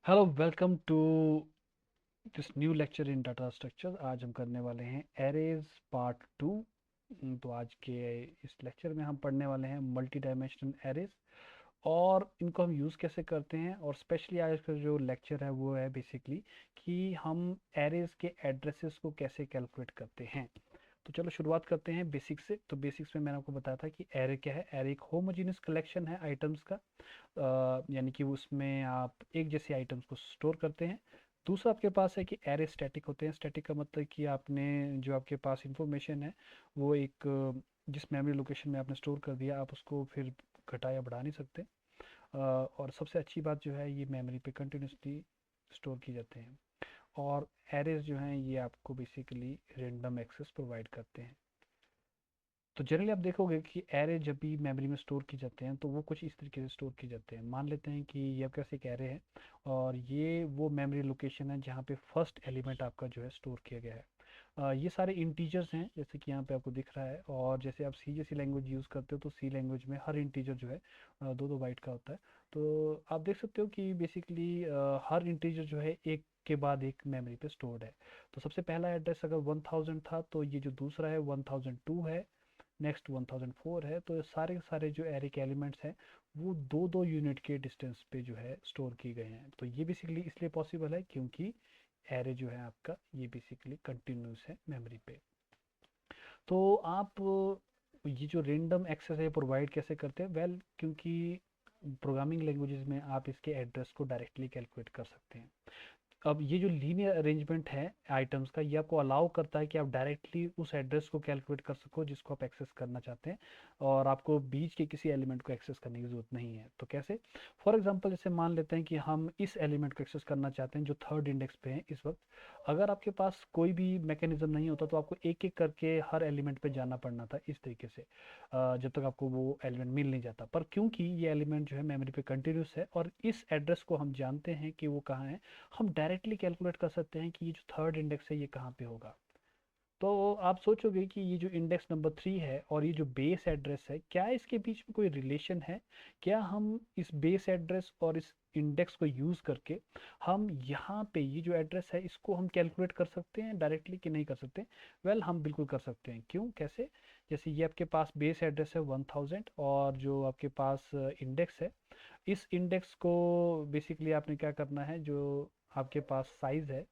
Hello welcome to this new lecture in data structure. आज हम करने वाले हैं एरेज पार्ट टू। तो आज के इस लेक्चर में हम पढ़ने वाले हैं मल्टी डायमेंशनल एरेज और इनको हम यूज़ कैसे करते हैं। और स्पेशली आज का जो लेक्चर है वो है बेसिकली कि हम एरेज के एड्रेसेस को कैसे कैलकुलेट करते हैं। तो चलो शुरुआत करते हैं बेसिक्स से। तो बेसिक्स में मैंने आपको बताया था कि एरे क्या है। एरे एक होमोजेनियस कलेक्शन है आइटम्स का, यानी कि उसमें आप एक जैसे आइटम्स को स्टोर करते हैं। दूसरा आपके पास है कि एरे स्टैटिक होते हैं। स्टैटिक का मतलब कि आपने जो आपके पास इंफॉर्मेशन है वो एक जिस मेमोरी लोकेशन में आपने स्टोर कर दिया आप उसको फिर घटा या बढ़ा नहीं सकते। और सबसे अच्छी बात जो है ये मेमोरी पे कंटिन्यूसली स्टोर की जाते हैं। और एरेज जो हैं ये आपको बेसिकली रैंडम एक्सेस प्रोवाइड करते हैं। तो जनरली आप देखोगे कि एरे जब भी मेमोरी में स्टोर की जाते हैं तो वो कुछ इस तरीके से स्टोर किए जाते हैं। मान लेते हैं कि ये आपके पास एक एरे है और ये वो मेमोरी लोकेशन है जहाँ पे फर्स्ट एलिमेंट आपका जो है स्टोर किया गया है। ये सारे इंटीजर्स हैं जैसे कि यहाँ पे आपको दिख रहा है। और जैसे आप सी जैसी लैंग्वेज यूज़ करते हो तो सी लैंग्वेज में हर इंटीजर जो है दो दो बाइट का होता है। तो आप देख सकते हो कि बेसिकली हर इंटीजर जो है एक के बाद एक मेमोरी पे स्टोर्ड है। तो सबसे पहला एड्रेस अगर 1000 था तो ये जो दूसरा है 1002 है, नेक्स्ट 1004 है। तो सारे के सारे जो एरे के एलिमेंट्स हैं वो दो दो यूनिट के डिस्टेंस पे जो है स्टोर किए गए हैं। तो ये बेसिकली इसलिए पॉसिबल है क्योंकि एरे जो है आपका ये बेसिकली कंटिन्यूस है मेमोरी पे। तो आप ये जो रेंडम एक्सेस है प्रोवाइड कैसे करते हैं? वेल, क्योंकि प्रोग्रामिंग लैंग्वेजेस में आप इसके एड्रेस को डायरेक्टली कैलकुलेट कर सकते हैं। अब ये जो लीनियर अरेंजमेंट है आइटम्स का ये आपको अलाउ करता है कि आप डायरेक्टली उस एड्रेस को कैलकुलेट कर सको जिसको आप एक्सेस करना चाहते हैं और आपको बीच के किसी एलिमेंट को एक्सेस करने की ज़रूरत नहीं है। तो कैसे? फॉर एग्जांपल जैसे मान लेते हैं कि हम इस एलिमेंट को एक्सेस करना चाहते हैं जो थर्ड इंडेक्स पे है इस वक्त। अगर आपके पास कोई भी मैकेनिज्म नहीं होता तो आपको एक एक करके हर एलिमेंट पे जाना पड़ना था इस तरीके से, जब तक आपको वो एलिमेंट मिल नहीं जाता। पर क्योंकि ये एलिमेंट जो है मेमोरी पे कंटिन्यूस है और इस एड्रेस को हम जानते हैं कि वो कहाँ है, हम डायरेक्टली कैलकुलेट कर सकते हैं कि ये जो थर्ड इंडेक्स है ये कहाँ पे होगा। तो आप सोचोगे कि ये जो इंडेक्स नंबर 3 है और ये जो बेस एड्रेस है क्या इसके बीच में कोई रिलेशन है? क्या हम इस बेस एड्रेस और इस इंडेक्स को यूज़ करके हम यहाँ पे ये जो एड्रेस है इसको हम कैलकुलेट कर सकते हैं डायरेक्टली कि नहीं कर सकते? वेल, हम बिल्कुल कर सकते हैं। क्यों, कैसे? जैसे ये आपके पास बेस एड्रेस है 1000 और जो आपके पास इंडेक्स है, इस इंडेक्स को बेसिकली आपने क्या करना है, जो आपके पास साइज़ है,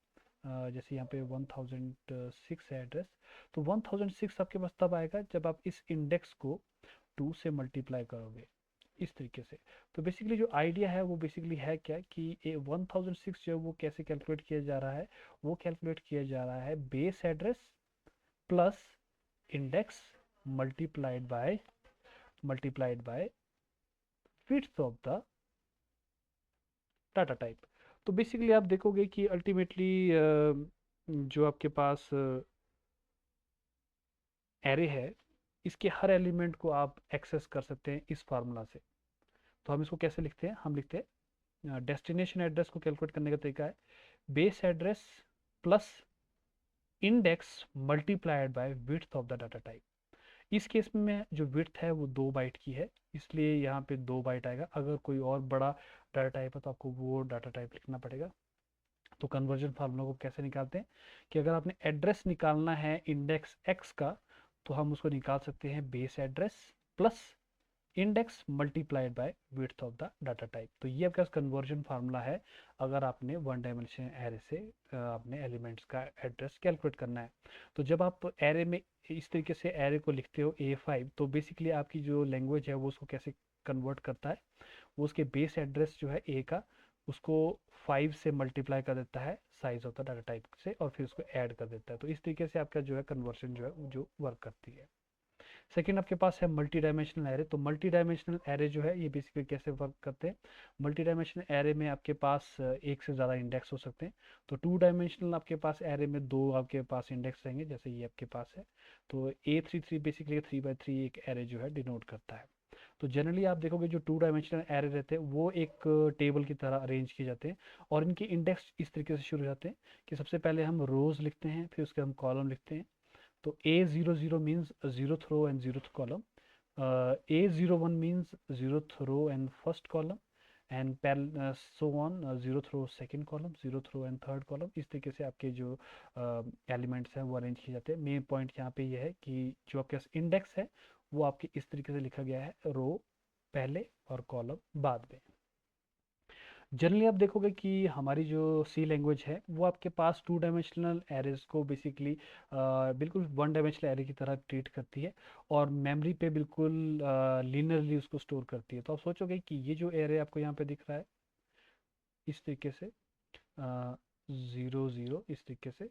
जैसे यहाँ पे 1006 है एड्रेस, तो 1006 आपके पास तब आएगा जब आप इस इंडेक्स को 2 से मल्टीप्लाई करोगे इस तरीके से। तो बेसिकली जो आइडिया है वो बेसिकली है क्या कि ये 1006 जो है वो कैसे कैलकुलेट किया जा रहा है? वो कैलकुलेट किया जा रहा है base address plus index multiplied by width of the data type. तो बेसिकली आप देखोगे कि अल्टीमेटली जो आपके पास एरे है इसके हर एलिमेंट को आप एक्सेस कर सकते हैं इस फार्मूला से। तो हम इसको कैसे लिखते हैं? हम लिखते हैं डेस्टिनेशन एड्रेस को कैलकुलेट करने का तरीका है base address plus index multiplied by width of the data type. इस केस में जो विड्थ है वो 2 बाइट की है इसलिए यहाँ पे 2 बाइट आएगा। अगर कोई और बड़ा डाटा टाइप है तो आपको वो डाटा टाइप लिखना पड़ेगा। तो कन्वर्जन फार्मूला को कैसे निकालते हैं कि अगर आपने एड्रेस निकालना है इंडेक्स एक्स का तो हम उसको निकाल सकते हैं base address plus index multiplied by width of the data type. तो ये आपके पास कन्वर्जन फार्मूला है अगर आपने वन डायमेंशन एरे से अपने एलिमेंट्स का एड्रेस कैलकुलेट करना है। तो जब आप एरे में इस तरीके से एरे को लिखते हो A5 तो बेसिकली आपकी जो लैंग्वेज है वो उसको कैसे कन्वर्ट करता है, वो उसके बेस एड्रेस जो है ए का उसको 5 से मल्टीप्लाई कर देता है size of the data type से और फिर उसको ऐड कर देता है। तो इस तरीके से आपका जो है कन्वर्शन जो है जो वर्क करती है। सेकंड आपके पास है मल्टी डायमेंशनल एरे। तो मल्टी डायमेंशनल एरे जो है ये बेसिकली कैसे वर्क करते हैं? मल्टी डायमेंशनल एरे में आपके पास एक से ज़्यादा इंडेक्स हो सकते हैं। तो टू डायमेंशनल आपके पास एरे में दो आपके पास इंडेक्स रहेंगे जैसे ये आपके पास है। तो A33 बेसिकली 3 बाई 3 एक एरे जो है डिनोट करता है। तो जनरली आप देखोगे जो टू डायमेंशनल एरे रहते हैं वो एक टेबल की तरह अरेंज किए जाते हैं और इनके इंडेक्स इस तरीके से शुरू हो जाते हैं कि सबसे पहले हम रोज लिखते हैं फिर उसके हम कॉलम लिखते हैं। तो A00 means zeroth row and zeroth column, A01 means zeroth row and first column, and so on, zero throw second column, zero throw and third column, इस तरीके से आपके जो एलिमेंट्स हैं वो अरेंज किए जाते हैं। मेन पॉइंट यहाँ पे ये है कि जो आपके पास इंडेक्स है वो आपके इस तरीके से लिखा गया है, रो पहले और कॉलम बाद में। जनरली आप देखोगे कि हमारी जो सी लैंग्वेज है वो आपके पास टू डायमेंशनल एरेज को बेसिकली बिल्कुल वन डायमेंशनल एरे की तरह ट्रीट करती है और मेमोरी पे बिल्कुल लीनियरली उसको स्टोर करती है। तो आप सोचोगे कि ये जो एरे आपको यहाँ पे दिख रहा है इस तरीके से, ज़ीरो ज़ीरो इस तरीके से,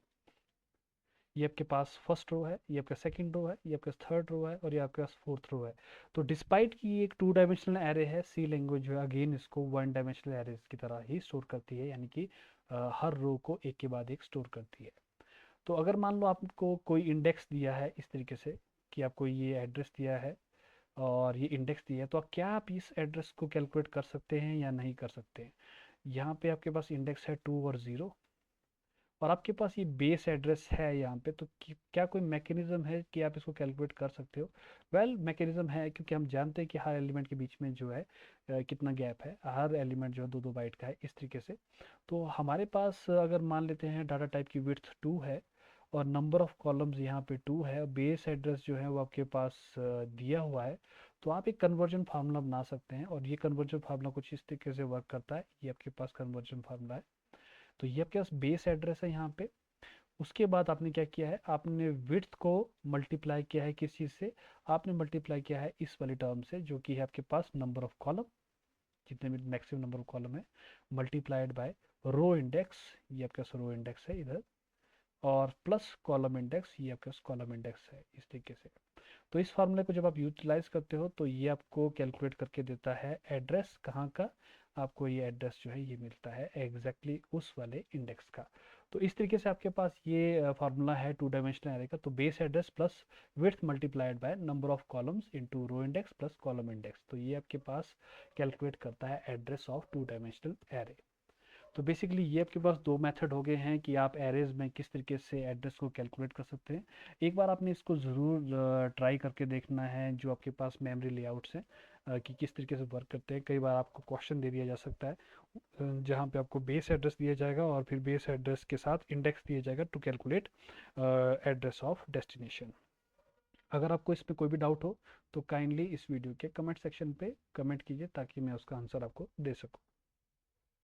ये आपके पास फर्स्ट रो है, ये आपका सेकंड रो है, ये आपका थर्ड रो है और ये आपके पास फोर्थ रो है। तो डिस्पाइट कि ये एक टू डायमेंशनल एरे है, सी लैंग्वेज जो है अगेन इसको वन डायमेंशनल एरेज की तरह ही स्टोर करती है, यानी कि हर रो को एक के बाद एक स्टोर करती है। तो अगर मान लो आपको कोई इंडेक्स दिया है इस तरीके से कि आपको ये एड्रेस दिया है और ये इंडेक्स दिया है, तो क्या आप इस एड्रेस को कैलकुलेट कर सकते हैं या नहीं कर सकते हैं? यहाँ पे आपके पास इंडेक्स है 2 और 0 और आपके पास ये बेस एड्रेस है यहाँ पे, तो क्या कोई मैकेनिज्म है कि आप इसको कैलकुलेट कर सकते हो? वेल, मैकेनिज्म है क्योंकि हम जानते हैं कि हर एलिमेंट के बीच में जो है कितना गैप है, हर एलिमेंट जो है 2 2 बाइट का है इस तरीके से। तो हमारे पास अगर मान लेते हैं डाटा टाइप की विड्थ 2 है और नंबर ऑफ कॉलम्स यहाँ पे 2 है, बेस एड्रेस जो है वो आपके पास दिया हुआ है, तो आप एक कन्वर्जन फार्मूला बना सकते हैं और ये कन्वर्जन फार्मूला कुछ इस तरीके से वर्क करता है। ये आपके पास कन्वर्जन फार्मूला है। तो ये आपके पास बेस एड्रेस है यहाँ पे। उसके बाद आपने क्या किया है, आपने विड्थ को मल्टीप्लाई किया है किस चीज़ से? आपने मल्टीप्लाई किया है इस वाली टर्म से जो कि है आपके पास नंबर ऑफ कॉलम, जितने भी मैक्सिमम नंबर ऑफ कॉलम है, मल्टीप्लाइड बाय रो इंडेक्स, ये आपके पास रो इंडेक्स है इधर, और प्लस कॉलम इंडेक्स, ये आपके पास कॉलम इंडेक्स है इस तरीके से। तो इस फार्मूले को जब आप यूटिलाइज करते हो तो ये आपको कैलकुलेट करके देता है एड्रेस कहाँ का। आपको ये एड्रेस जो है ये मिलता है एग्जैक्टली उस वाले इंडेक्स का। तो इस तरीके से आपके पास ये फार्मूला है टू डायमेंशनल एरे का। तो base address plus width multiplied by number of columns into row index plus column index, तो ये आपके पास कैलकुलेट करता है address of two dimensional array. तो बेसिकली ये आपके पास दो मेथड हो गए हैं कि आप एरेज में किस तरीके से एड्रेस को कैलकुलेट कर सकते हैं। एक बार आपने इसको ज़रूर ट्राई करके देखना है जो आपके पास मेमोरी लेआउट्स हैं, कि किस तरीके से वर्क करते हैं। कई बार आपको क्वेश्चन दे दिया जा सकता है जहाँ पे आपको बेस एड्रेस दिया जाएगा और फिर बेस एड्रेस के साथ इंडेक्स दिया जाएगा to calculate address of destination. अगर आपको इसमें कोई भी डाउट हो तो काइंडली इस वीडियो के कमेंट सेक्शन पे कमेंट कीजिए ताकि मैं उसका आंसर आपको दे सकूँ।